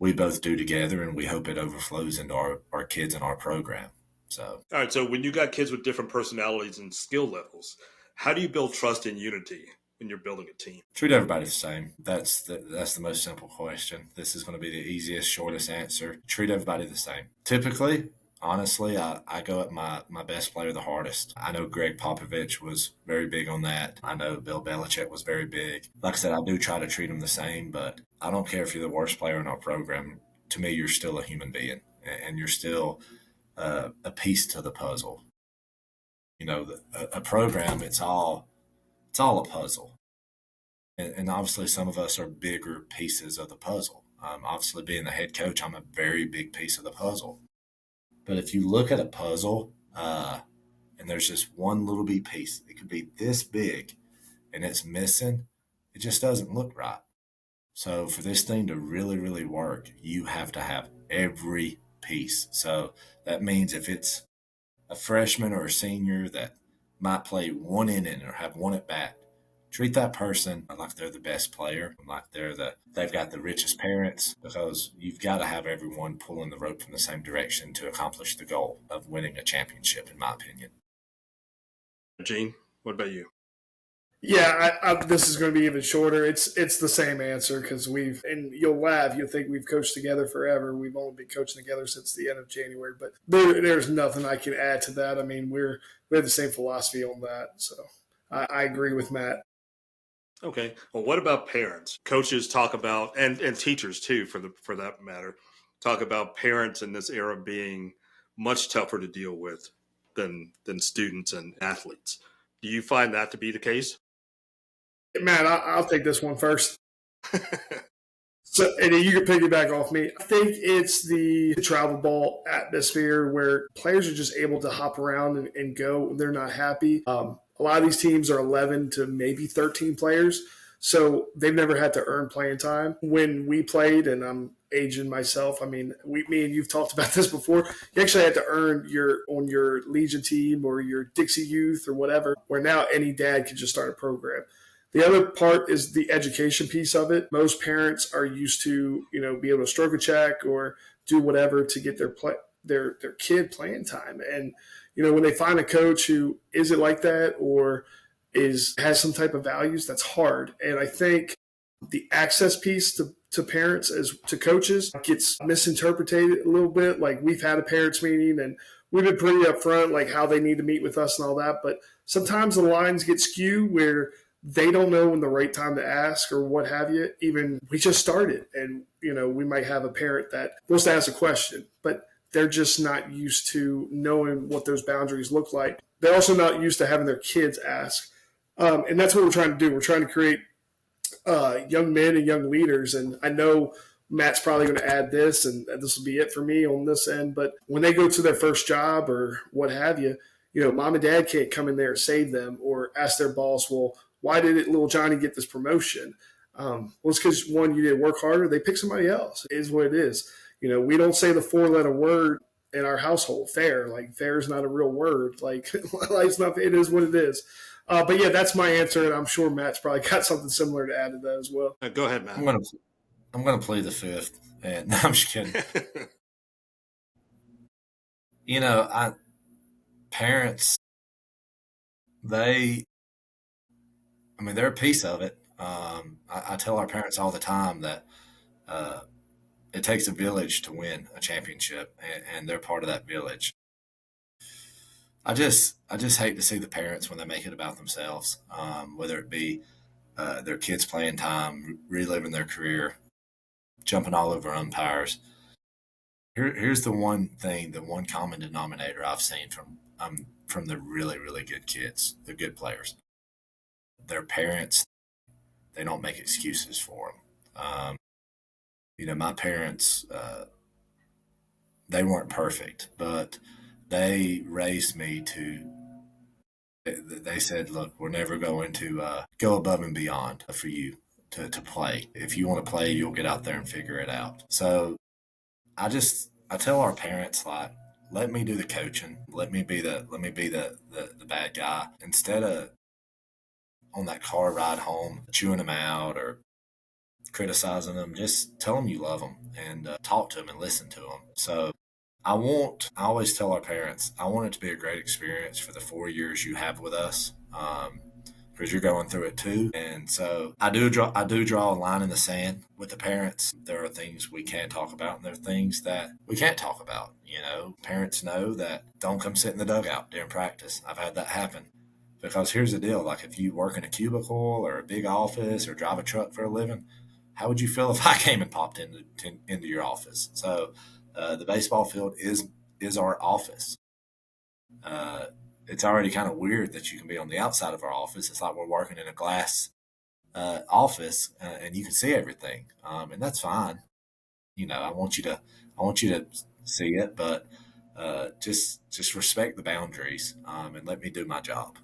B: both do together, and we hope it overflows into our kids and our program. So,
A: All right. So when you got kids with different personalities and skill levels, how do you build trust and unity when you're building a team?
B: treat everybody the same. That's the most simple question. This is going to be the easiest, shortest answer. Treat everybody the same. Typically, honestly, I go at my best player the hardest. I know Greg Popovich was very big on that. I know Bill Belichick was very big. Like I said, I do try to treat them the same, but I don't care if you're the worst player in our program. To me, you're still a human being, and you're still a piece to the puzzle. A program, it's all a puzzle. And obviously, some of us are bigger pieces of the puzzle. Obviously, being the head coach, I'm a very big piece of the puzzle. But if you look at a puzzle and there's just one little bitty piece, it could be this big and it's missing, it just doesn't look right. So for this thing to really, really work, you have to have every piece. So that means if it's a freshman or a senior that might play one inning or have one at bat, treat that person like they're the best player, like they've got the richest parents, because you've got to have everyone pulling the rope from the same direction to accomplish the goal of winning a championship, in my opinion.
A: Gene, what about you?
C: Yeah, this is going to be even shorter. It's the same answer because and you'll laugh, you'll think we've coached together forever. We've only been coaching together since the end of January, but there's nothing I can add to that. I mean, we have the same philosophy on that, so I agree with Matt.
A: Okay. Well, what about parents? Coaches talk about, and teachers too, for that matter, talk about parents in this era being much tougher to deal with than students and athletes. Do you find that to be the case?
C: Matt, I'll take this one first. So, and you can piggyback off me. I think it's the travel ball atmosphere where players are just able to hop around and go when they're not happy. A lot of these teams are 11 to maybe 13 players, so they've never had to earn playing time. When we played, and I'm aging myself, I mean, me and you've talked about this before, you actually had to earn on your Legion team or your Dixie Youth or whatever, where now any dad can just start a program. The other part is the education piece of it. Most parents are used to, be able to stroke a check or do whatever to get their kid playing time. And, when they find a coach who isn't like that or has some type of values, that's hard. And I think the access piece to parents as to coaches gets misinterpreted a little bit. Like, we've had a parents meeting and we've been pretty upfront, like how they need to meet with us and all that. But sometimes the lines get skewed where they don't know when the right time to ask or what have you. Even we just started and, we might have a parent that wants to ask a question, but they're just not used to knowing what those boundaries look like. They're also not used to having their kids ask. And that's what we're trying to do. We're trying to create young men and young leaders. And I know Matt's probably going to add this, and this will be it for me on this end. But when they go to their first job or what have you, mom and dad can't come in there and save them or ask their boss, well, why did little Johnny get this promotion? Well, it's because, one, you didn't work harder. They pick somebody else. It is what it is. We don't say the 4-letter word in our household, fair. Like, fair is not a real word. Like, it's not, it is what it is. But, yeah, that's my answer, and I'm sure Matt's probably got something similar to add to that as well.
A: Go ahead, Matt.
B: I'm gonna play the fifth. And no, I'm just kidding. Parents, they're a piece of it. I tell our parents all the time that it takes a village to win a championship, and they're part of that village. I just hate to see the parents when they make it about themselves, whether it be their kids playing time, reliving their career, jumping all over umpires. Here's the one thing, the one common denominator I've seen from the really, really good kids, the good players. Their parents, they don't make excuses for them. My parents, they weren't perfect, but they raised me they said, look, we're never going to go above and beyond for you to play. If you want to play, you'll get out there and figure it out. So I tell our parents, like, let me do the coaching. Let me be the bad guy, instead of on that car ride home chewing them out or criticizing them. Just tell them you love them and talk to them and listen to them. So I always tell our parents, I want it to be a great experience for the 4 years you have with us. Because you're going through it too. And so I do draw a line in the sand with the parents. There are things we can talk about and there are things that we can't talk about. Parents know that don't come sit in the dugout during practice. I've had that happen. Because here's the deal, like if you work in a cubicle or a big office or drive a truck for a living, how would you feel if I came and popped into your office? So the baseball field is our office. It's already kind of weird that you can be on the outside of our office. It's like we're working in a glass office and you can see everything, and that's fine. I want you to see it, but just respect the boundaries and let me do my job.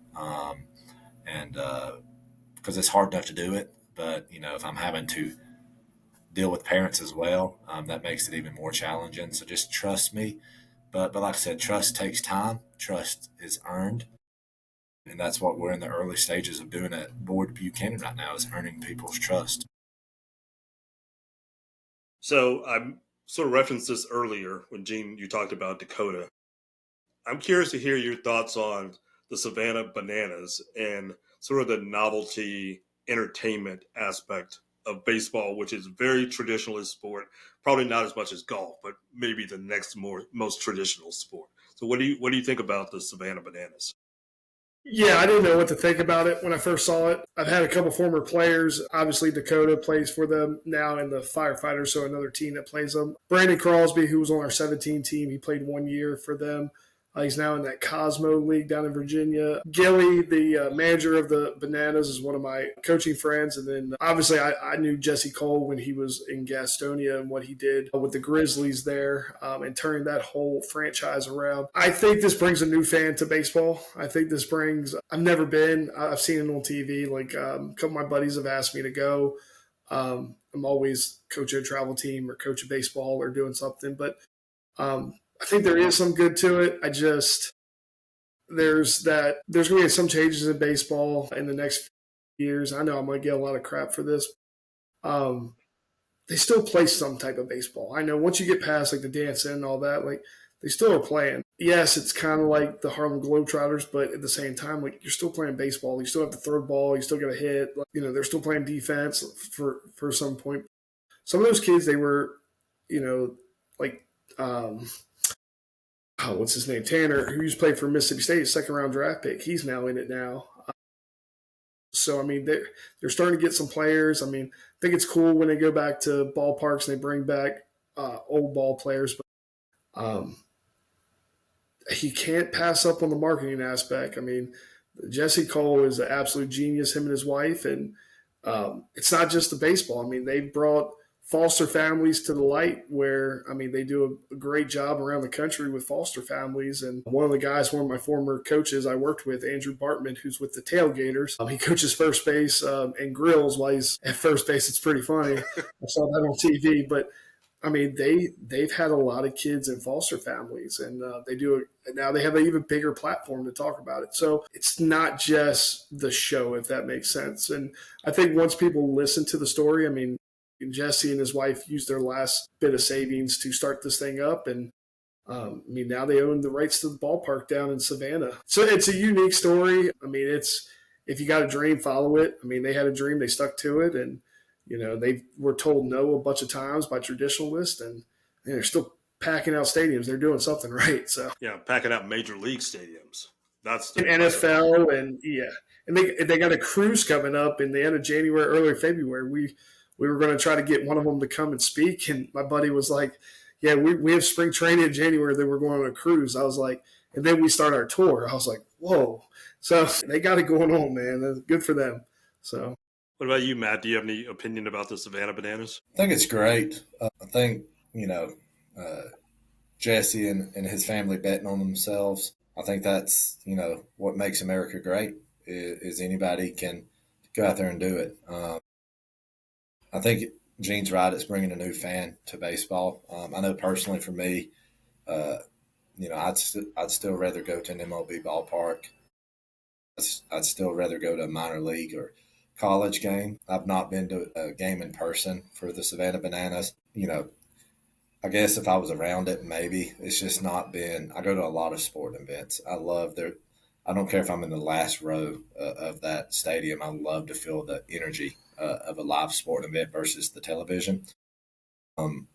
B: And because it's hard enough to do it, but if I'm having to deal with parents as well, that makes it even more challenging. So just trust me. But like I said, trust takes time. Trust is earned. And that's what we're in the early stages of doing at Boyd-Buchanan right now, is earning people's trust.
A: So I sort of referenced this earlier when Gene, you talked about Dakota. I'm curious to hear your thoughts on the Savannah Bananas and sort of the novelty entertainment aspect of baseball, which is very traditionalist sport, probably not as much as golf, but maybe the next most traditional sport. So what do you think about the Savannah Bananas?
C: Yeah, I didn't know what to think about it when I first saw it. I've had a couple former players. Obviously, Dakota plays for them now in the Firefighters, so another team that plays them. Brandon Crosby, who was on our 17 team, he played 1 year for them. He's now in that Cosmo League down in Virginia. Gilly, the manager of the Bananas, is one of my coaching friends. And then obviously I knew Jesse Cole when he was in Gastonia and what he did with the Grizzlies there and turning that whole franchise around. I think this brings a new fan to baseball. I think this brings – I've never been. I've seen it on TV. Like a couple of my buddies have asked me to go. I'm always coaching a travel team or coaching baseball or doing something. But I think there is some good to it. There's going to be some changes in baseball in the next few years. I know I might get a lot of crap for this. They still play some type of baseball. I know once you get past like the dancing and all that, like they still are playing. Yes, it's kind of like the Harlem Globetrotters, but at the same time, like you're still playing baseball. You still have to throw the ball. You still got to hit. Like, they're still playing defense for some point. Some of those kids, they were, like what's his name? Tanner, who used to play for Mississippi State, second round draft pick. He's now in it now. So, I mean, they're starting to get some players. I mean, I think it's cool when they go back to ballparks and they bring back old ball players. But he can't pass up on the marketing aspect. I mean, Jesse Cole is an absolute genius, him and his wife. And it's not just the baseball. I mean, they've brought foster families to the light where, I mean, they do a great job around the country with foster families. And one of my former coaches I worked with, Andrew Bartman, who's with the Tailgaters, he coaches first base and grills while he's at first base. It's pretty funny. I saw that on TV. But, I mean, they've had a lot of kids in foster families, and now they have an even bigger platform to talk about it. So it's not just the show, if that makes sense. And I think once people listen to the story, I mean, Jesse and his wife used their last bit of savings to start this thing up. And I mean, now they own the rights to the ballpark down in Savannah. So it's a unique story. I mean, if you got a dream, follow it. I mean, they had a dream, they stuck to it. And, they were told no a bunch of times by traditionalists, and they're still packing out stadiums. They're doing something right. So
A: yeah, packing out major league stadiums. That's the
C: NFL. And yeah. And they got a cruise coming up in the end of January, early February. We were going to try to get one of them to come and speak. And my buddy was like, yeah, we have spring training in January. Then we're going on a cruise. I was like, and then we start our tour. I was like, whoa. So they got it going on, man. That's good for them. So.
A: What about you, Matt? Do you have any opinion about the Savannah Bananas?
B: I think it's great. I think, Jesse and his family betting on themselves. I think that's, what makes America great is anybody can go out there and do it. I think Gene's right. It's bringing a new fan to baseball. I know personally for me, I'd still rather go to an MLB ballpark. I'd still rather go to a minor league or college game. I've not been to a game in person for the Savannah Bananas. I guess if I was around it, maybe. It's just not been. I go to a lot of sporting events. I love their. I don't care if I'm in the last row of that stadium. I love to feel the energy of a live sporting event versus the television. Um,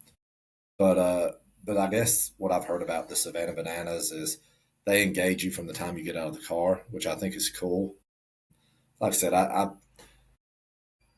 B: but but I guess what I've heard about the Savannah Bananas is they engage you from the time you get out of the car, which I think is cool. Like I said,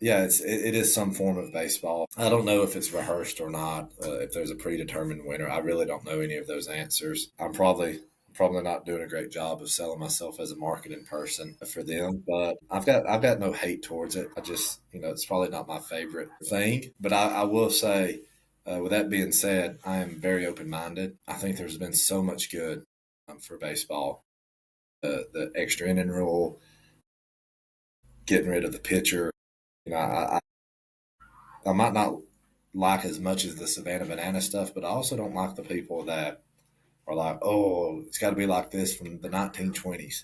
B: yeah, it is some form of baseball. I don't know if it's rehearsed or not. If there's a predetermined winner, I really don't know any of those answers. I'm probably not doing a great job of selling myself as a marketing person for them, but I've got no hate towards it. I just it's probably not my favorite thing, but I will say. With that being said, I am very open minded. I think there's been so much good for baseball. The extra inning rule, getting rid of the pitcher. I might not like as much as the Savannah Banana stuff, but I also don't like the people that are like, oh, it's got to be like this from the 1920s.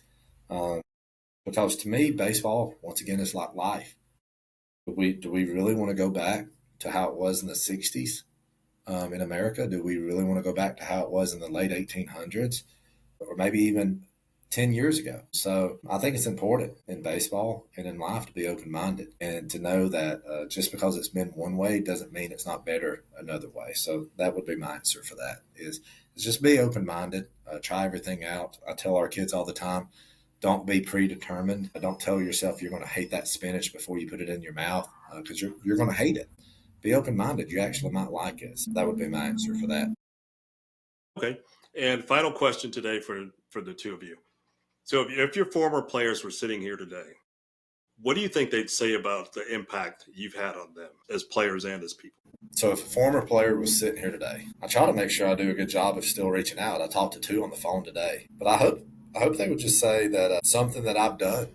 B: Um, because to me, baseball, once again, is like life. Do we really want to go back to how it was in the 60s in America? Do we really want to go back to how it was in the late 1800s or maybe even 10 years ago? So I think it's important in baseball and in life to be open minded and to know that just because it's been one way doesn't mean it's not better another way. So that would be my answer for that is just be open minded, try everything out. I tell our kids all the time, don't be predetermined. Don't tell yourself you're going to hate that spinach before you put it in your mouth because you're going to hate it. Be open minded. You actually might like it. So that would be my answer for that.
A: Okay. And final question today for the two of you. So if your former players were sitting here today, what do you think they'd say about the impact you've had on them as players and as people?
B: So if a former player was sitting here today, I try to make sure I do a good job of still reaching out. I talked to two on the phone today, but I hope they would just say that something that I've done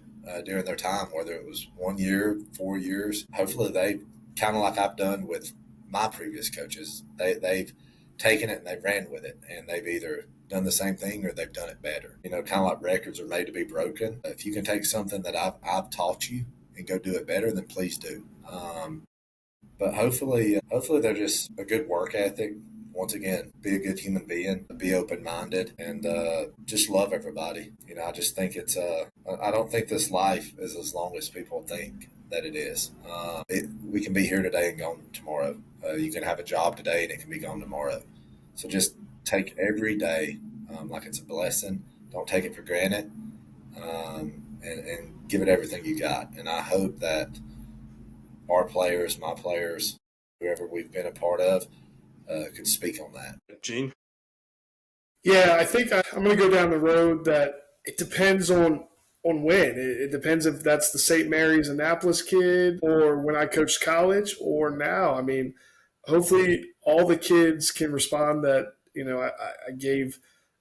B: during their time, whether it was 1 year, 4 years, hopefully they kind of like I've done with my previous coaches, they've taken it and they've ran with it, and they've either done the same thing or they've done it better. Kind of like records are made to be broken. If you can take something that I've taught you and go do it better, then please do. But hopefully they're just a good work ethic. Once again, be a good human being, be open minded, and just love everybody. I just think it's. I don't think this life is as long as people think that it is. We can be here today and gone tomorrow. You can have a job today and it can be gone tomorrow. So just take every day like it's a blessing. Don't take it for granted, and give it everything you got. And I hope that our players, my players, whoever we've been a part of, could speak on that.
A: Gene?
C: Yeah, I think I'm going to go down the road that it depends on when. It depends if that's the St. Mary's Annapolis kid or when I coached college or now. I mean, hopefully all the kids can respond that, I gave,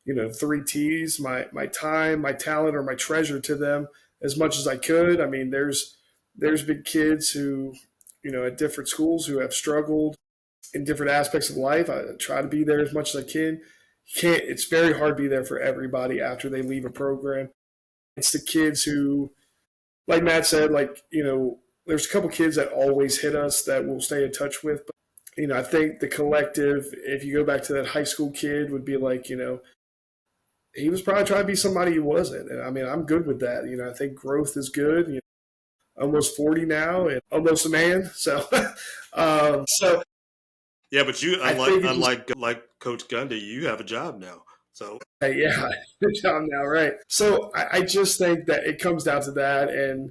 C: 3 T's, my time, my talent, or my treasure to them as much as I could. I mean, there's been kids who, at different schools who have struggled in different aspects of life. I try to be there as much as I can. It's very hard to be there for everybody after they leave a program. It's the kids who, like Matt said, there's a couple kids that always hit us that we'll stay in touch with. But, I think the collective, if you go back to that high school kid, would be like, he was probably trying to be somebody he wasn't. And I mean, I'm good with that. I think growth is good. Almost 40 now and almost a man. So,
A: Yeah, but you, unlike Coach Gundy, you have a job now. So
C: yeah, good job now, right? So I just think that it comes down to that, and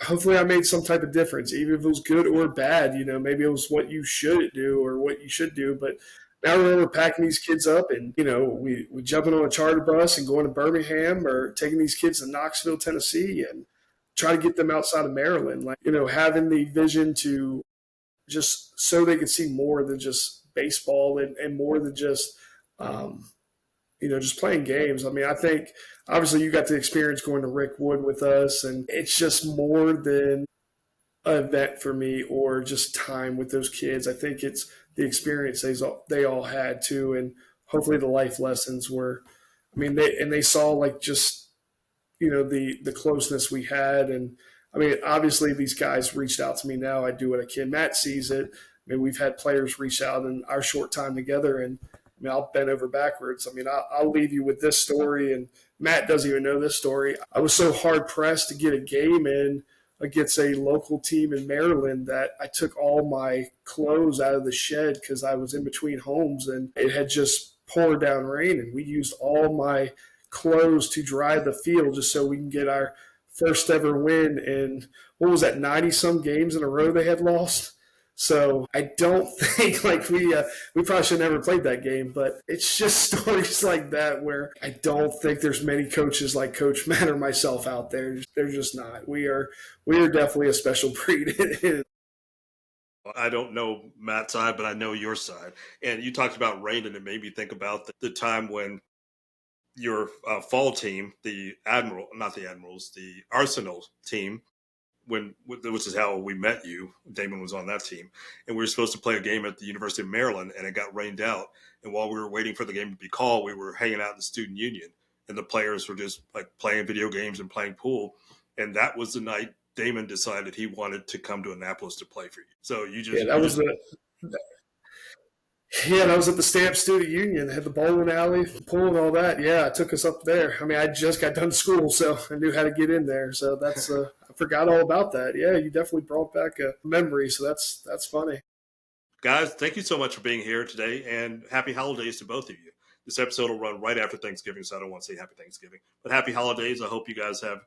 C: hopefully I made some type of difference, even if it was good or bad. Maybe it was what you should do or what you should do, but now we're packing these kids up, and we jumping on a charter bus and going to Birmingham or taking these kids to Knoxville, Tennessee, and try to get them outside of Maryland. Having the vision to just so they could see more than just baseball and more than just just playing games. I mean, I think obviously you got the experience going to Rick Wood with us, and it's just more than an event for me or just time with those kids. I think it's the experience they all had too, and hopefully the life lessons were. I mean, they saw just the closeness we had, and I mean, obviously these guys reached out to me now. I do what I can. Matt sees it. we've had players reach out in our short time together, and I'll bend over backwards. I'll leave you with this story, and Matt doesn't even know this story. I was so hard pressed to get a game in against a local team in Maryland that I took all my clothes out of the shed because I was in between homes and it had just poured down rain, and we used all my clothes to dry the field just so we can get our first ever win in, what was that, 90 some games in a row they had lost. So I don't think we probably should have never played that game, but it's just stories like that where I don't think there's many coaches like Coach Matt or myself out there. They're just not. We are definitely a special breed.
A: I don't know Matt's side, but I know your side. And you talked about rain, and it made me think about the time when your fall team, the Arsenal team, which is how we met you. Damon was on that team, and we were supposed to play a game at the University of Maryland, and it got rained out. And while we were waiting for the game to be called, we were hanging out in the student union, and the players were just like playing video games and playing pool. And that was the night Damon decided he wanted to come to Annapolis to play for you. So you just
C: that was at the Stamp Student Union. Had the bowling alley, pool, and all that. Yeah, it took us up there. I just got done school, so I knew how to get in there. So that's I forgot all about that. Yeah, you definitely brought back a memory. So that's funny.
A: Guys, thank you so much for being here today, and happy holidays to both of you. This episode will run right after Thanksgiving, so I don't want to say happy Thanksgiving, but happy holidays. I hope you guys have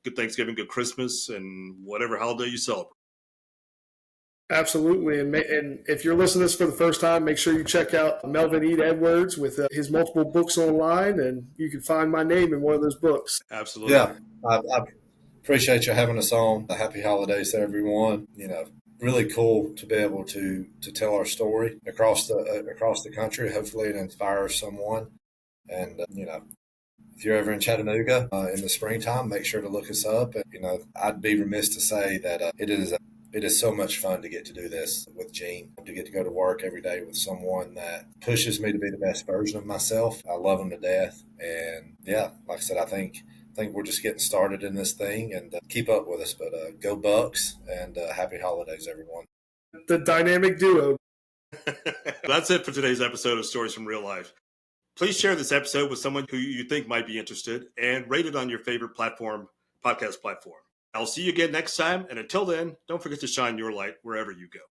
A: good Thanksgiving, good Christmas, and whatever holiday you celebrate.
C: Absolutely. And if you're listening to this for the first time, make sure you check out Melvin Ead Edwards with his multiple books online, and you can find my name in one of those books.
A: Absolutely.
B: Yeah, I appreciate you having us on. Happy holidays to everyone. Really cool to be able to tell our story across the country. Hopefully it inspires someone. And, if you're ever in Chattanooga in the springtime, make sure to look us up. And, I'd be remiss to say that it is so much fun to get to do this with Gene, to get to go to work every day with someone that pushes me to be the best version of myself. I love him to death. And yeah, like I said, I think we're just getting started in this thing, and keep up with us. But go Bucks, and happy holidays, everyone.
C: The dynamic duo.
A: That's it for today's episode of Stories from Real Life. Please share this episode with someone who you think might be interested, and rate it on your favorite podcast platform. I'll see you again next time, and until then, don't forget to shine your light wherever you go.